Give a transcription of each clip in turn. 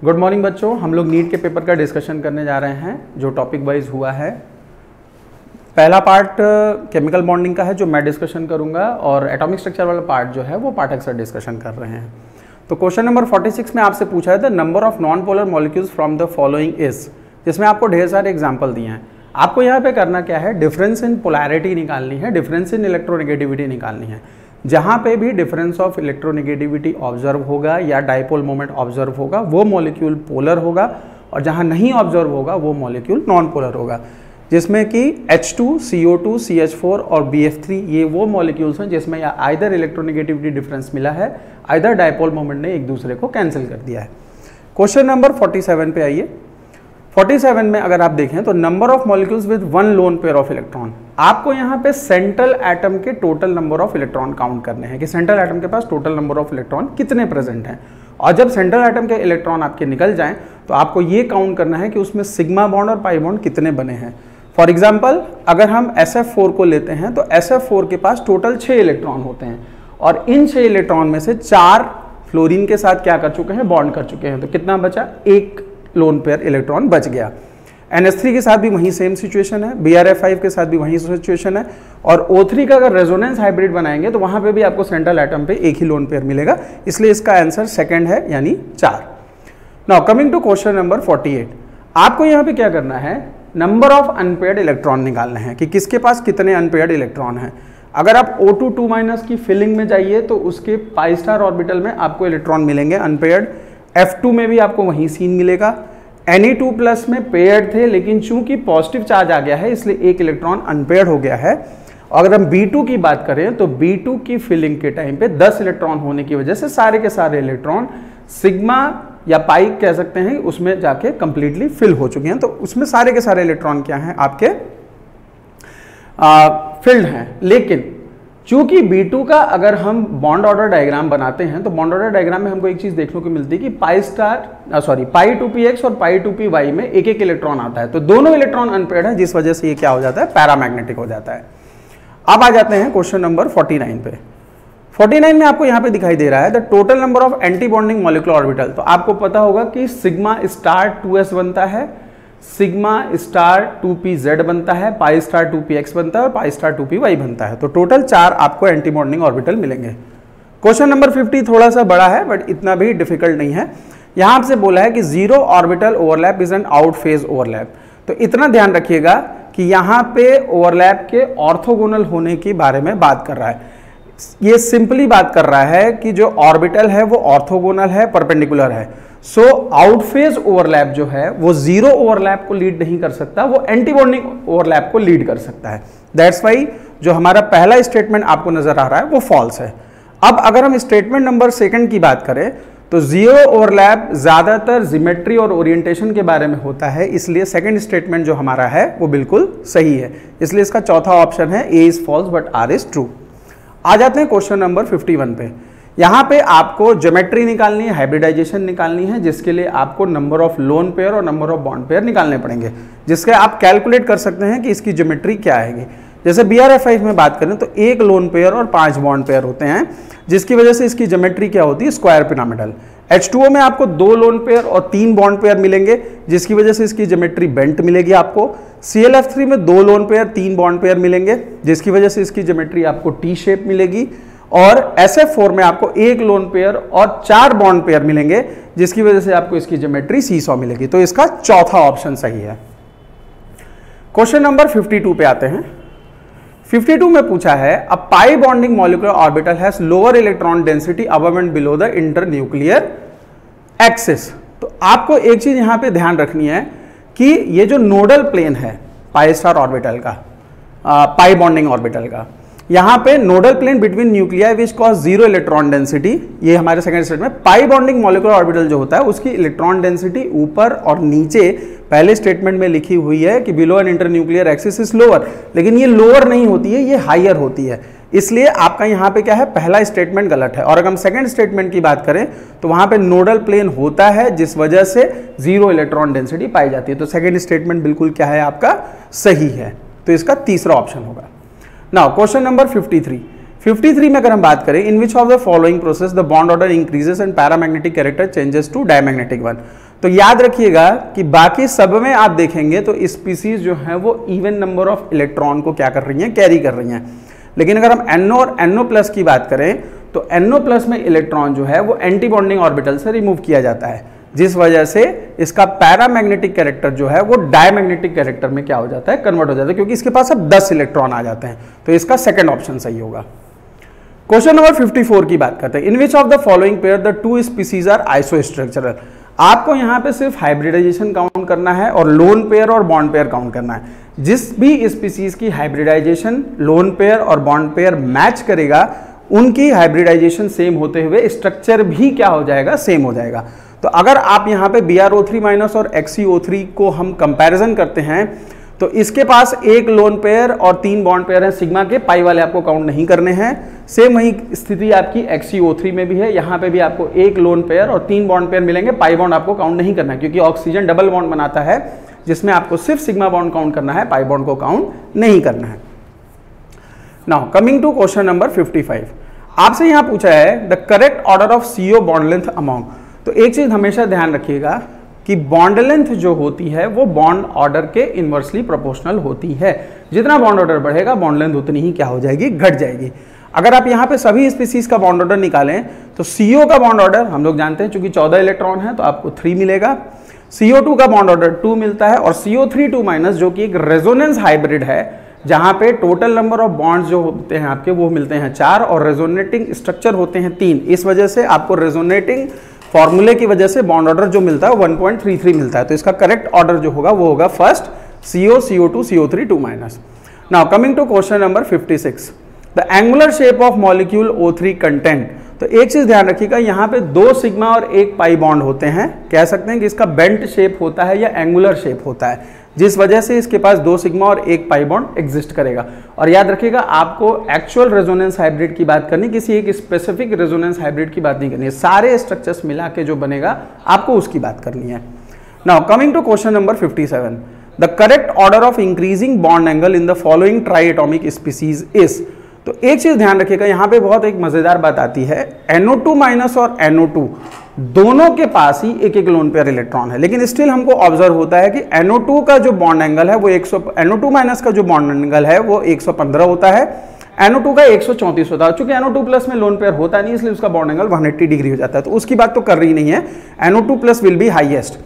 Good morning बच्चों, हम लोग नीट के पेपर का डिस्कशन करने जा रहे हैं जो टॉपिक वाइज हुआ है। पहला पार्ट केमिकल बॉन्डिंग का है जो मैं डिस्कशन करूंगा और एटॉमिक स्ट्रक्चर वाला पार्ट जो है वो पाठक सर डिस्कशन कर रहे हैं। तो क्वेश्चन नंबर 46 में आपसे पूछा है the number of non polar molecules from the following is, जिसमें आपको ढेर सारे एग्जाम्पल दिए हैं। आपको यहाँ पे करना क्या है, डिफरेंस इन पोलैरिटी निकालनी है, डिफरेंस इन इलेक्ट्रोनेगेटिविटी निकालनी है। जहाँ पे भी डिफरेंस ऑफ इलेक्ट्रोनेगेटिविटी ऑब्जर्व होगा या डाइपोल मोमेंट ऑब्जर्व होगा वो मॉलिक्यूल पोलर होगा, और जहाँ नहीं ऑब्जर्व होगा वो मॉलिक्यूल नॉन पोलर होगा। जिसमें कि H2, CO2, CH4 और BF3 ये वो मॉलिक्यूल्स हैं जिसमें या आइदर इलेक्ट्रोनेगेटिविटी डिफरेंस मिला है, आइदर डाइपोल मोमेंट ने एक दूसरे को कैंसिल कर दिया है। क्वेश्चन नंबर 47 पे आइए। 47 में अगर आप देखें तो number of molecules with one lone pair of electron, आपको यहाँ पे सेंट्रल एटम के total number of electron count करने हैं कि सेंट्रल एटम के पास टोटल नंबर ऑफ इलेक्ट्रॉन कितने प्रेजेंट हैं। और जब सेंट्रल एटम के इलेक्ट्रॉन आपके निकल जाएं तो आपको ये काउंट करना है कि उसमें सिग्मा बॉन्ड और पाई बॉन्ड कितने बने हैं। फॉर एग्जाम्पल अगर हम SF4 को लेते हैं तो SF4 के पास टोटल 6 इलेक्ट्रॉन होते हैं और इन 6 इलेक्ट्रॉन में से 4 फ्लोरीन के साथ क्या कर चुके हैं, बॉन्ड कर चुके हैं। तो कितना बचा, एक लोन पेयर इलेक्ट्रॉन बच गया। NH3 के साथ भी वही सेम सिचुएशन है, BrF5 के साथ भी वही सिचुएशन है, और O3 का अगर रेजोनेंस हाइब्रिड बनाएंगे तो वहां पे भी आपको सेंट्रल एटम पे एक ही लोन पेयर मिलेगा, इसलिए इसका आंसर सेकंड है यानी 4। Now coming to question number 48, आपको यहाँ पे क्या करना है, नंबर ऑफ अनपेयर्ड इलेक्ट्रॉन निकालना है कि किसके पास कितने अनपेयर्ड इलेक्ट्रॉन हैं। अगर आप O2 2- की फिलिंग में जाइए तो उसके पाई स्टार ऑर्बिटल में आपको इलेक्ट्रॉन मिलेंगे अनपेयर्ड। F2 में भी आपको वही सीन मिलेगा। Ne2+ में पेयर्ड थे लेकिन चूंकि पॉजिटिव चार्ज आ गया है इसलिए एक इलेक्ट्रॉन अनपेयर्ड हो गया है। और अगर हम B2 की बात करें तो B2 की फिलिंग के टाइम पे 10 इलेक्ट्रॉन होने की वजह से सारे के सारे इलेक्ट्रॉन सिग्मा या पाई कह सकते हैं उसमें जाके कंप्लीटली फिल हो चुके हैं। तो उसमें सारे के सारे इलेक्ट्रॉन क्या हैं, आपके फिल्ड हैं। लेकिन चूंकि B2 का अगर हम बॉन्ड ऑर्डर डायग्राम बनाते हैं तो बॉन्ड ऑर्डर डायग्राम में हमको एक चीज देखने को मिलती है कि पाई2px और पाई2py में एक एक इलेक्ट्रॉन आता है। तो दोनों इलेक्ट्रॉन अनपेयर्ड है जिस वजह से ये क्या हो जाता है, पैरामैग्नेटिक हो जाता है। अब आ जाते हैं क्वेश्चन नंबर 49 पे। 49 में आपको यहाँ पे दिखाई दे रहा है the total number of anti bonding molecular orbital. तो आपको पता होगा कि सिग्मा स्टार 2s बनता है, सिग्मा स्टार 2pz बनता है, पाई स्टार 2px बनता है और पाई स्टार 2py बनता है। तो टोटल 4 आपको एंटी बॉन्डिंग ऑर्बिटल मिलेंगे। क्वेश्चन नंबर 50 थोड़ा सा बड़ा है बट इतना भी डिफिकल्ट नहीं है। यहां आपसे बोला है कि 0 orbital overlap is an out phase overlap. तो इतना ध्यान रखिएगा कि यहाँ पे ओवरलैप के ऑर्थोगोनल होने के बारे में बात कर रहा है। ये सिंपली बात कर रहा है कि जो ऑर्बिटल है वो ऑर्थोगोनल है, परपेंडिकुलर है। सो आउट फेज ओवरलैप जो है वो 0 ओवरलैप को लीड नहीं कर सकता, वो एंटी बॉन्डिंग ओवरलैप को लीड कर सकता है। दैट्स वाई जो हमारा पहला स्टेटमेंट आपको नजर आ रहा है वो फॉल्स है। अब अगर हम स्टेटमेंट नंबर 2 की बात करें तो 0 ओवरलैप ज्यादातर ज्योमेट्री और ओरिएंटेशन के बारे में होता है, इसलिए सेकंड स्टेटमेंट जो हमारा है वो बिल्कुल सही है। इसलिए इसका चौथा ऑप्शन है A is false but R is true. आ जाते हैं क्वेश्चन नंबर 51 पे। यहाँ पे आपको ज्योमेट्री निकालनी है, हाइब्रिडाइजेशन निकालनी है, जिसके लिए आपको नंबर ऑफ लोन पेयर और नंबर ऑफ बॉन्ड पेयर निकालने पड़ेंगे, जिसके आप कैलकुलेट कर सकते हैं कि इसकी ज्योमेट्री क्या आएगी। जैसे BrF5 में बात करें तो 1 लोन पेयर और 5 बॉन्ड पेयर होते हैं, जिसकी वजह से इसकी ज्योमेट्री क्या होती है, स्क्वायर पिरामिडल। H2O में आपको 2 लोन पेयर और 3 बॉन्ड पेयर मिलेंगे, जिसकी वजह से इसकी ज्योमेट्री बेंट मिलेगी आपको। ClF3 में 2 लोन पेयर 3 बॉन्ड पेयर मिलेंगे, जिसकी वजह से इसकी ज्योमेट्री आपको टी शेप मिलेगी। और SF4 में आपको 1 लोन पेयर और 4 बॉन्ड पेयर मिलेंगे, जिसकी वजह से आपको इसकी ज्योमेट्री सीसॉ मिलेगी। तो इसका चौथा ऑप्शन सही है। क्वेश्चन नंबर 52 पे आते हैं। 52 में पूछा है a pi bonding molecular orbital has lower electron density above and below the internuclear axis. तो आपको एक चीज यहां पे ध्यान रखनी है कि ये जो नोडल प्लेन है पाई स्टार ऑर्बिटल का, पाई बॉन्डिंग ऑर्बिटल का, यहाँ पे nodal plane between nuclei which cause 0 electron density, ये हमारे सेकंड स्टेटमेंट में पाई बॉन्डिंग मॉलिक्यूलर ऑर्बिटल जो होता है उसकी इलेक्ट्रॉन डेंसिटी ऊपर और नीचे पहले स्टेटमेंट में लिखी हुई है कि below an internuclear axis is lower, लेकिन ये लोअर नहीं होती है, ये हायर होती है। इसलिए आपका यहाँ पे क्या है, पहला स्टेटमेंट गलत है। और अगर हम सेकंड स्टेटमेंट की बात करें तो वहां पे नोडल प्लेन होता है जिस वजह से 0 इलेक्ट्रॉन डेंसिटी पाई जाती है। तो सेकंड स्टेटमेंट बिल्कुल क्या है, आपका सही है। तो इसका तीसरा ऑप्शन होगा। नाउ क्वेश्चन नंबर 53 में अगर हम बात करें in which of the following process the bond order increases and paramagnetic character changes to diamagnetic one. तो याद रखिएगा कि बाकी सब में आप देखेंगे तो स्पीसीज जो है वो इवन नंबर ऑफ इलेक्ट्रॉन को क्या कर रही हैं, कैरी कर रही हैं। लेकिन अगर हम NO और NO+ की बात करें तो NO+ में इलेक्ट्रॉन जो है वो एंटी बॉन्डिंग ऑर्बिटल से रिमूव किया जाता है, जिस वजह से इसका पैरामैग्नेटिक कैरेक्टर जो है वो डायमैग्नेटिक कैरेक्टर में क्या हो जाता है, कन्वर्ट हो जाता है, क्योंकि इसके पास अब 10 इलेक्ट्रॉन आ जाते हैं। तो इसका सेकंड ऑप्शन सही होगा। क्वेश्चन नंबर 54 की बात करते हैं। In which of the following pair the two species are isostructural. आपको यहाँ पे सिर्फ हाइब्रिडाइजेशन काउंट करना है और लोन पेयर और बॉन्ड पेयर काउंट करना है। जिस भी स्पीसीज की हाइब्रिडाइजेशन लोन पेयर और बॉन्ड पेयर मैच करेगा, उनकी हाइब्रिडाइजेशन सेम होते हुए स्ट्रक्चर भी क्या हो जाएगा, सेम हो जाएगा। तो अगर आप यहाँ पे BrO3- और XeO3 को हम कंपैरिजन करते हैं तो इसके पास एक लोन पेयर और 3 बॉन्ड पेयर हैं सिग्मा के, पाई वाले आपको काउंट नहीं करने हैं। सेम वही स्थिति आपकी XeO3 में भी है, यहाँ पे भी आपको एक लोन पेयर और 3 बॉन्ड पेयर मिलेंगे, पाई बॉन्ड आपको काउंट नहीं करना है, क्योंकि ऑक्सीजन डबल बॉन्ड बनाता है जिसमें आपको सिर्फ सिग्मा बॉन्ड काउंट करना है, पाई बॉन्ड को काउंट नहीं करना है। Now coming to question number 55, आपसे यहाँ पूछा है the correct order of CO bond length among. तो एक चीज हमेशा ध्यान रखिएगा कि बॉन्ड लेंथ जो होती है वो बॉन्ड ऑर्डर के इनवर्सली प्रोपोर्शनल होती है। जितना बॉन्ड ऑर्डर बढ़ेगा बॉन्ड लेंथ उतनी ही क्या हो जाएगी, घट जाएगी। अगर आप यहाँ पे सभी स्पीसीज का बॉन्ड ऑर्डर निकालें तो CO का बॉन्ड ऑर्डर हम लोग जानते हैं, चूंकि 14 इलेक्ट्रॉन है तो आपको 3 मिलेगा। CO2 का बॉन्ड ऑर्डर 2 मिलता है और CO3 जो कि एक रेजोनेंस हाइब्रिड है, जहां पे टोटल नंबर ऑफ बॉन्ड्स जो होते हैं आपके वो मिलते हैं 4 और रेजोनेटिंग स्ट्रक्चर होते हैं 3। इस वजह से आपको रेजोनेटिंग फॉर्मूले की वजह से बॉन्ड ऑर्डर जो मिलता है 1.33 मिलता है। तो इसका करेक्ट ऑर्डर जो होगा वो होगा first CO, CO2, CO3 2-। Now coming to question number 56, the angular shape of molecule O3 content. तो एक चीज ध्यान रखिएगा, यहाँ पे 2 सिग्मा और 1 पाई बॉन्ड होते हैं। कह सकते हैं कि इसका बेंट शेप होता है या एंगुलर शेप होता है, जिस वजह से इसके पास 2 सिग्मा और 1 पाई बॉन्ड एग्जिस्ट करेगा। और याद रखिएगा आपको एक्चुअल रेजोनेंस हाइब्रिड की बात करनी, किसी एक स्पेसिफिक रेजोनेंस हाइब्रिड की बात नहीं करनी है। सारे स्ट्रक्चर्स मिला के जो बनेगा आपको उसकी बात करनी है। Now coming to question number 57, the correct order of increasing bond angle in the following triatomic species is. तो एक चीज ध्यान रखिएगा, यहाँ पे बहुत एक मजेदार बात आती है। NO2- और NO2 दोनों के पास ही एक एक लोन पेयर इलेक्ट्रॉन है, लेकिन स्टिल हमको ऑब्जर्व होता है कि NO2 का जो बॉन्ड एंगल है वो NO2- का जो बॉन्ड एंगल है वो 115 होता है, NO2 का 134 होता है। चूंकि NO2+ में लोन पेयर होता नहीं, इसलिए उसका बॉन्ड एंगल 180 डिग्री हो जाता है। तो उसकी बात तो कर रही नहीं है, NO2+ विल बी हाईएस्ट।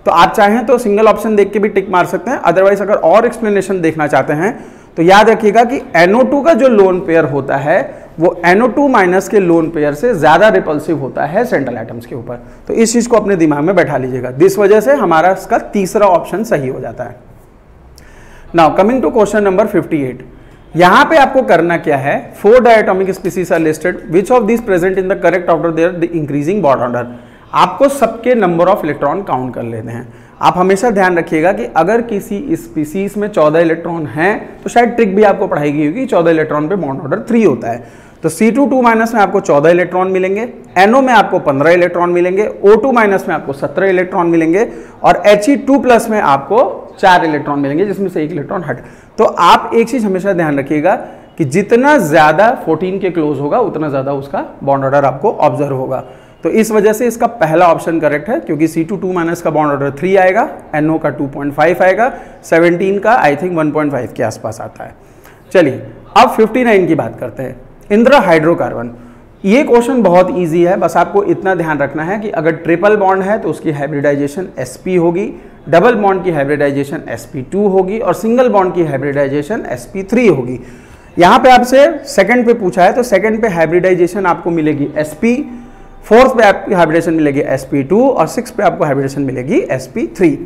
तो आप चाहें तो सिंगल ऑप्शन देख के भी टिक मार सकते हैं, अदरवाइज अगर और एक्सप्लेनेशन देखना चाहते हैं तो याद रखिएगा कि NO2 का जो लोन पेयर होता है वो NO2- के लोन पेयर से ज्यादा रिपल्सिव होता है सेंट्रल एटम्स के ऊपर। तो इस चीज को अपने दिमाग में बैठा लीजिएगा, जिस वजह से हमारा इसका तीसरा ऑप्शन सही हो जाता है। Now coming to question number 58, यहां पे आपको करना क्या है, 4 diatomic species are listed, which of this present in the correct order their the increasing bond order. आपको सबके नंबर ऑफ इलेक्ट्रॉन काउंट कर लेते हैं। आप हमेशा ध्यान रखिएगा कि अगर किसी स्पीसीज में 14 इलेक्ट्रॉन हैं तो शायद ट्रिक भी आपको पढ़ाई गई होगी, 14 इलेक्ट्रॉन पे बॉन्ड ऑर्डर 3 होता है। तो C2- में आपको 14 इलेक्ट्रॉन मिलेंगे, NO में आपको 15 इलेक्ट्रॉन मिलेंगे, O2- में आपको 17 इलेक्ट्रॉन मिलेंगे और He2+ में आपको 4 इलेक्ट्रॉन मिलेंगे, जिसमें से 1 इलेक्ट्रॉन हट। तो आप एक चीज हमेशा ध्यान रखिएगा कि जितना ज्यादा 14 के क्लोज होगा उतना ज्यादा उसका बॉन्ड ऑर्डर आपको ऑब्जर्व होगा। तो इस वजह से इसका पहला ऑप्शन करेक्ट है, क्योंकि C2- का बॉन्ड ऑर्डर 3 आएगा, NO का 2.5 आएगा, 17 का आई थिंक 1.5 के आसपास आता है। चलिए अब 59 की बात करते हैं, इंद्र हाइड्रोकार्बन। ये क्वेश्चन बहुत इजी है, बस आपको इतना ध्यान रखना है कि अगर ट्रिपल बॉन्ड है तो उसकी हाइब्रिडाइजेशन sp होगी, डबल बॉन्ड की हाइब्रिडाइजेशन sp2 होगी और सिंगल बॉन्ड की हाइब्रिडाइजेशन sp3 होगी। यहाँ पे आपसे सेकंड पे पूछा है तो सेकंड पे हाइब्रिडाइजेशन आपको मिलेगी sp, फोर्थ पे आपकी हाइब्रिडेशन मिलेगी sp2 और 6 पे आपको हाइब्रिडेशन मिलेगी sp3।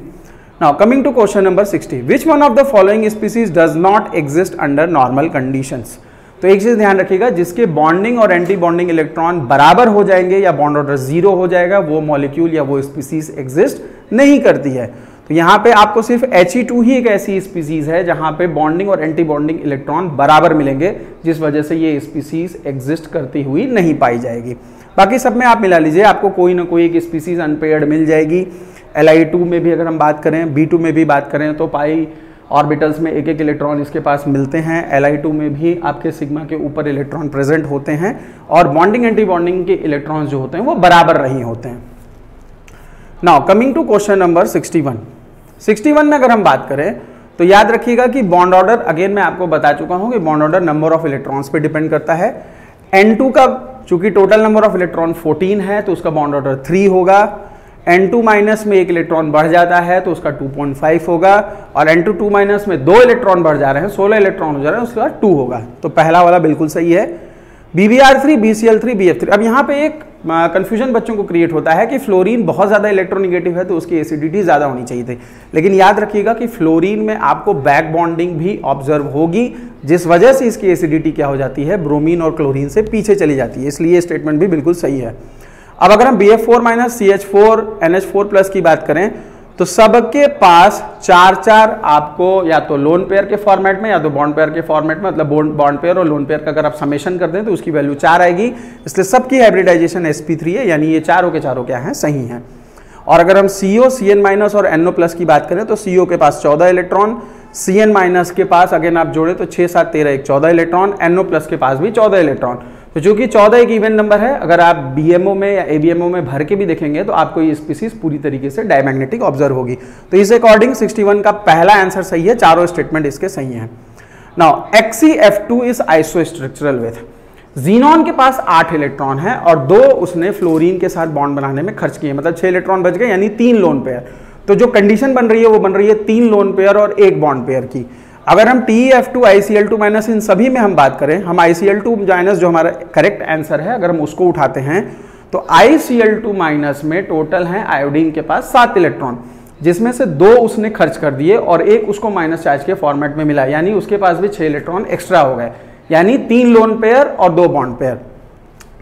Now coming to question number 60, which one of the following species does not exist under normal conditions. तो एक चीज ध्यान रखिएगा, जिसके बॉन्डिंग और एंटी बॉन्डिंग इलेक्ट्रॉन बराबर हो जाएंगे या बॉन्ड ऑर्डर 0 हो जाएगा, वो मॉलिक्यूल या वो स्पीसीज एग्जिस्ट नहीं करती है। तो यहाँ पे आपको सिर्फ He2 ही एक ऐसी स्पीसीज है जहां पे बॉन्डिंग और एंटी बॉन्डिंग इलेक्ट्रॉन बराबर मिलेंगे, जिस वजह से ये स्पीसीज एग्जिस्ट करती हुई नहीं पाई जाएगी। बाकी सब में आप मिला लीजिए, आपको कोई ना कोई एक स्पीसीज अनपेयर्ड मिल जाएगी। Li2 में भी अगर हम बात करें, B2 में भी बात करें तो पाई ऑर्बिटल्स में एक एक इलेक्ट्रॉन इसके पास मिलते हैं। Li2 में भी आपके सिग्मा के ऊपर इलेक्ट्रॉन प्रेजेंट होते हैं और बॉन्डिंग एंटी बॉन्डिंग के इलेक्ट्रॉन्स जो होते हैं वो बराबर नहीं होते हैं। Now coming to question number 61। 61 में अगर हम बात करें तो याद रखिएगा कि बॉन्ड ऑर्डर, अगेन मैं आपको बता चुका हूं कि bond order number of electrons पे डिपेंड करता है। N2 का चूंकि टोटल नंबर ऑफ इलेक्ट्रॉन 14 है तो उसका बॉन्ड ऑर्डर 3 होगा। N2 माइनस में एक इलेक्ट्रॉन बढ़ जाता है तो उसका 2.5 होगा, और N2 2 माइनस में 2 इलेक्ट्रॉन बढ़ जा रहे हैं, 16 इलेक्ट्रॉन हो जा रहे हैं, उसके बाद 2 होगा। तो पहला वाला बिल्कुल सही है। BBr3, BCl3, BF3। अब यहाँ पे एक कंफ्यूजन बच्चों को क्रिएट होता है कि फ्लोरीन बहुत ज़्यादा इलेक्ट्रोनिगेटिव है तो उसकी एसिडिटी ज़्यादा होनी चाहिए थी, लेकिन याद रखिएगा कि फ्लोरीन में आपको बैक बॉन्डिंग भी ऑब्जर्व होगी, जिस वजह से इसकी एसिडिटी क्या हो जाती है, ब्रोमीन और क्लोरीन से पीछे चली जाती है, इसलिए ये स्टेटमेंट भी बिल्कुल सही है। अब अगर हम BF4 minus CH4 NH4 plus की बात करें तो सबके पास 4-4 आपको या तो लोन पेयर के फॉर्मेट में या तो बॉन्ड पेयर के फॉर्मेट में, मतलब बॉन्ड पेयर और लोन पेयर का अगर आप समेशन कर दें तो उसकी वैल्यू 4 आएगी, इसलिए सबकी हाइब्रिडाइजेशन sp3 है, यानी ये चारों के चारों क्या हैं, सही हैं। और अगर हम CO, CN माइनस और NO प्लस की बात करें तो CO के पास 14 इलेक्ट्रॉन, CN माइनस के पास अगेन आप जोड़े तो 6, 7, 13, 14 इलेक्ट्रॉन, NO प्लस के पास भी 14 इलेक्ट्रॉन। तो चूंकि 14 एक इवन नंबर है, अगर आप BMO में या ABMO में भर के भी देखेंगे तो आपको ये स्पीसीज पूरी तरीके से डायमैग्नेटिक ऑब्जर्व होगी। तो इस अकॉर्डिंग 61 का पहला आंसर सही है, चारों स्टेटमेंट इसके सही हैं। Now XeF2 is isostructural with, xenon के पास 8 इलेक्ट्रॉन है और 2 उसने फ्लोरीन के साथ बॉन्ड बनाने में खर्च किए, मतलब 6 इलेक्ट्रॉन बच गए, यानी 3 लोन पेयर। तो जो कंडीशन बन रही है वो बन रही है 3 लोन पेयर और 1 बॉन्ड पेयर की। अगर हम TeF2 ICl2 माइनस इन सभी में हम बात करें, हम ICl2 माइनस जो हमारा करेक्ट आंसर है अगर हम उसको उठाते हैं तो ICl2 माइनस में टोटल है आयोडीन के पास 7 इलेक्ट्रॉन, जिसमें से 2 उसने खर्च कर दिए और 1 उसको माइनस चार्ज के फॉर्मेट में मिला, यानी उसके पास भी 6 इलेक्ट्रॉन एक्स्ट्रा हो गए, यानी 3 लोन पेयर और 2 बॉन्ड पेयर।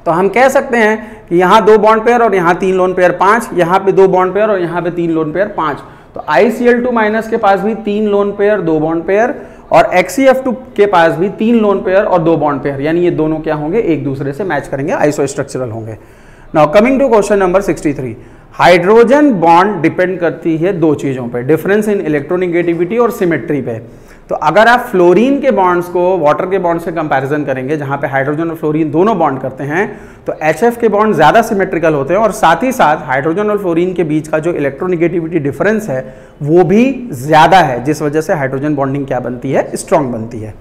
तो हम कह सकते हैं कि यहाँ 2 बॉन्ड पेयर और यहाँ 3 लोन पेयर 5, यहाँ पे 2 बॉन्ड पेयर और यहाँ पे 3 लोन पेयर 5। तो ICl2 माइनस के पास भी 3 लोन पेयर 2 बॉन्ड पेयर, और XeF2 के पास भी 3 लोन पेयर और 2 बॉन्ड पेयर, यानी ये दोनों क्या होंगे, एक दूसरे से मैच करेंगे, आइसोस्ट्रक्चरल होंगे। Now coming to question number 63। Hydrogen bond depend करती है 2 चीजों पे, डिफरेंस इन इलेक्ट्रोनिगेटिविटी और सिमेट्री पे। तो अगर आप फ्लोरीन के बॉन्ड्स को वाटर के बॉन्ड से कंपैरिजन करेंगे, जहां पे हाइड्रोजन और फ्लोरीन दोनों बॉन्ड करते हैं, तो HF के बॉन्ड ज्यादा सिमेट्रिकल होते हैं, और साथ ही साथ हाइड्रोजन और फ्लोरीन के बीच का जो इलेक्ट्रोनिगेटिविटी डिफरेंस है वो भी ज्यादा है, जिस वजह से हाइड्रोजन बॉन्डिंग क्या बनती है, स्ट्रॉन्ग बनती है।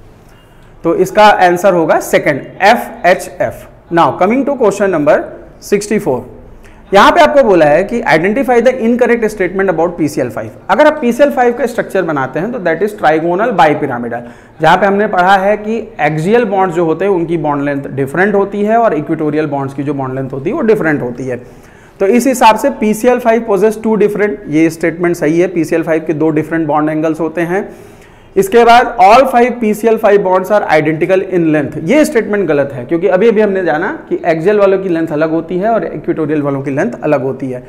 तो इसका आंसर होगा second, FHF। Now coming to question number 64। यहां पे आपको बोला है कि identify the incorrect statement about PCl5। अगर आप PCl5 का स्ट्रक्चर बनाते हैं तो दैट इज ट्राइगोनल बाइपिरामिडल, जहां पे हमने पढ़ा है कि एक्सियल बॉन्ड्स जो होते हैं उनकी बॉन्ड लेंथ डिफरेंट होती है और इक्वेटोरियल बॉन्ड्स की जो बॉन्ड लेंथ होती है वो डिफरेंट होती है। तो इस हिसाब से PCl5 पोजेस 2 डिफरेंट, ये स्टेटमेंट सही है, PCl5 के 2 डिफरेंट बॉन्ड एंगल्स होते हैं। इसके बाद all 5 PCl5 bonds are identical in length, ये स्टेटमेंट गलत है, क्योंकि अभी अभी हमने जाना कि एक्सियल वालों की लेंथ अलग होती है और इक्वेटोरियल वालों की लेंथ अलग होती है।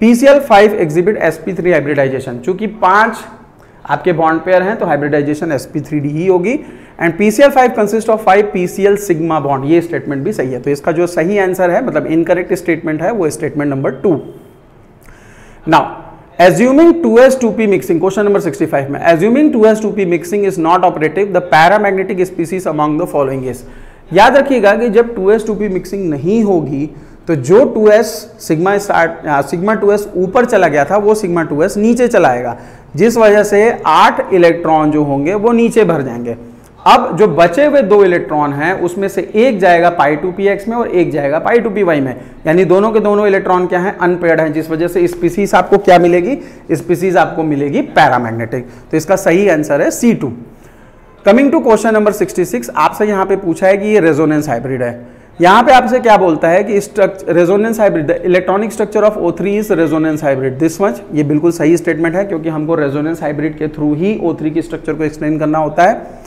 PCl5 एग्जिबिट sp3 हाइब्रिडाइजेशन, चूंकि 5 आपके बॉन्ड पेयर हैं तो हाइब्रिडाइजेशन sp3d ही होगी, and PCl5 consist of 5 PCl sigma bond, ये स्टेटमेंट भी सही है। तो इसका जो सही आंसर है, मतलब इनकरेक्ट स्टेटमेंट है, वो statement number 2। Now assuming 2s2p mixing, question number 65 में, assuming 2s2p mixing is not operative, the paramagnetic species among the following is। याद रखिएगा कि जब 2s2p मिक्सिंग नहीं होगी तो जो 2s सिग्मा 2s ऊपर चला गया था वो सिग्मा 2s नीचे चला आएगा, जिस वजह से 8 इलेक्ट्रॉन जो होंगे वो नीचे भर जाएंगे। अब जो बचे हुए 2 इलेक्ट्रॉन हैं उसमें से एक जाएगा π2px में और एक जाएगा π2py में, यानी दोनों के दोनों इलेक्ट्रॉन क्या हैं, अनपेयर्ड हैं, जिस वजह से स्पीसीज आपको क्या मिलेगी, स्पीसीज आपको मिलेगी पैरामैग्नेटिक। तो इसका सही आंसर है C2। Coming to question number 66, आपसे यहाँ पे पूछा है कि ये रेजोनेंस हाइब्रिड है। यहाँ पे आपसे क्या बोलता है कि resonance hybrid, electronic structure of O3 is resonance hybrid, this much, ये बिल्कुल सही स्टेटमेंट है, क्योंकि हमको रेजोनेंस हाइब्रिड के थ्रू ही O3 की स्ट्रक्चर को एक्सप्लेन करना होता है।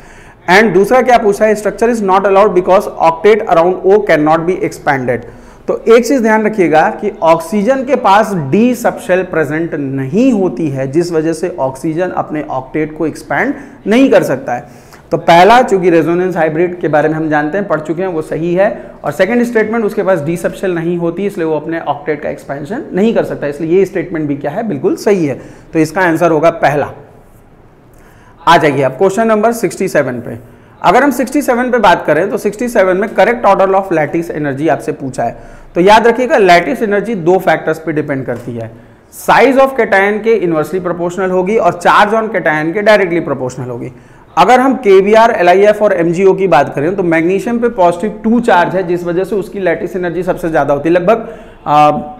एंड दूसरा क्या पूछा है, structure is not allowed because octet around O can not be expanded. तो एक चीज ध्यान रखिएगा कि ऑक्सीजन के पास D सबशेल प्रेजेंट नहीं होती है, जिस वजह से ऑक्सीजन अपने ऑक्टेट को एक्सपैंड नहीं कर सकता है। तो पहला, चूंकि रेजोनेंस हाइब्रिड के बारे में हम जानते हैं, पढ़ चुके हैं, वो सही है, और सेकंड स्टेटमेंट उसके पास D सबशेल नहीं होती, इसलिए वो अपने ऑक्टेट का एक्सपेंशन नहीं कर सकता, इसलिए ये स्टेटमेंट भी क्या है, बिल्कुल सही है। तो इसका आंसर होगा पहला। आ जाइए अब क्वेश्चन नंबर 67 पे। अगर हम 67 पे बात करें तो 67 में correct order of lattice energy आपसे पूछा है। तो याद रखिएगा लैटिस एनर्जी 2 फैक्टर्स पे डिपेंड करती है। साइज ऑफ कैटायन के इनवर्सली प्रोपोर्शनल होगी और चार्ज ऑन कैटायन के डायरेक्टली प्रोपोर्शनल होगी। अगर हम KBr, LiF और MgO की बात करें तो मैग्नीशियम पे पॉजिटिव 2 चार्ज है, जिस वजह से उसकी लैटिस एनर्जी सबसे ज़्यादा होती है, लगभग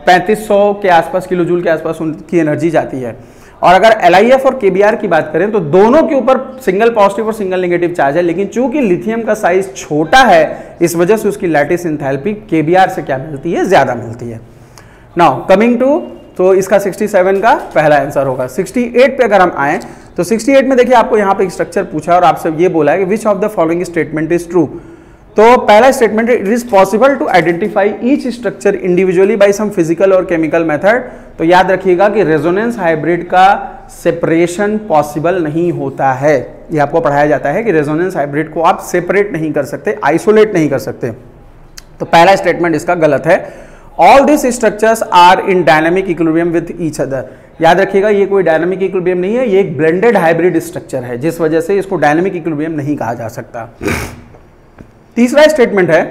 3500 के आसपास, किलो जूल के आसपास उनकी एनर्जी जाती है। और अगर LiF और KBr की बात करें तो दोनों के ऊपर सिंगल पॉजिटिव और सिंगल नेगेटिव चार्ज है, लेकिन चूंकि लिथियम का साइज छोटा है इस वजह से उसकी लैटिस एंथैल्पी KBr से क्या मिलती है, ज़्यादा मिलती है। नाउ कमिंग टू, तो इसका 67 का पहला आंसर होगा। 68 पे अगर हम आए तो 68 में देखिए आपको यहाँ पे एक स्ट्रक्चर पूछा और आपसे ये बोला है कि which of the following statement is true. तो पहला स्टेटमेंट है, it is possible to identify each structure individually by some physical और केमिकल मेथड। तो याद रखिएगा कि रेजोनेंस हाइब्रिड का सेपरेशन पॉसिबल नहीं होता है। ये आपको पढ़ाया जाता है कि रेजोनेंस हाइब्रिड को आप सेपरेट नहीं कर सकते, आइसोलेट नहीं कर सकते। तो पहला स्टेटमेंट इसका गलत है। All this structures are in dynamic equilibrium with each other. याद रखिएगा ये कोई डायनामिक इक्विलिब्रियम नहीं है, ये एक ब्लेंडेड हाइब्रिड स्ट्रक्चर है, जिस वजह से इसको डायनामिक इक्विलिब्रियम नहीं कहा जा सकता। तीसरा स्टेटमेंट है,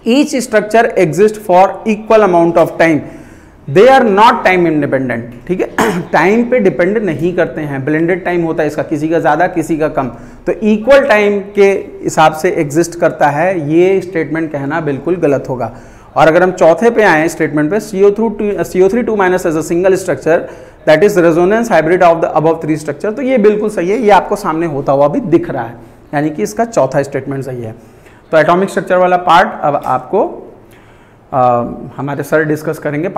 each structure exist for equal amount of time, they are not time independent. ठीक है, टाइम पे डिपेंड नहीं करते हैं, ब्लेंडेड टाइम होता है इसका, किसी का ज्यादा किसी का कम, तो इक्वल टाइम के हिसाब से एग्जिस्ट करता है। ये स्टेटमेंट कहना बिल्कुल गलत होगा। और अगर हम चौथे पे आए स्टेटमेंट पे, CO3 as a single structure that is resonance hybrid of the above 3 structure, तो ये बिल्कुल सही है, ये आपको सामने होता हुआ भी दिख रहा है, यानी कि इसका चौथा स्टेटमेंट सही है। तो एटॉमिक स्ट्रक्चर वाला पार्ट अब आपको हमारे सर डिस्कस करेंगे।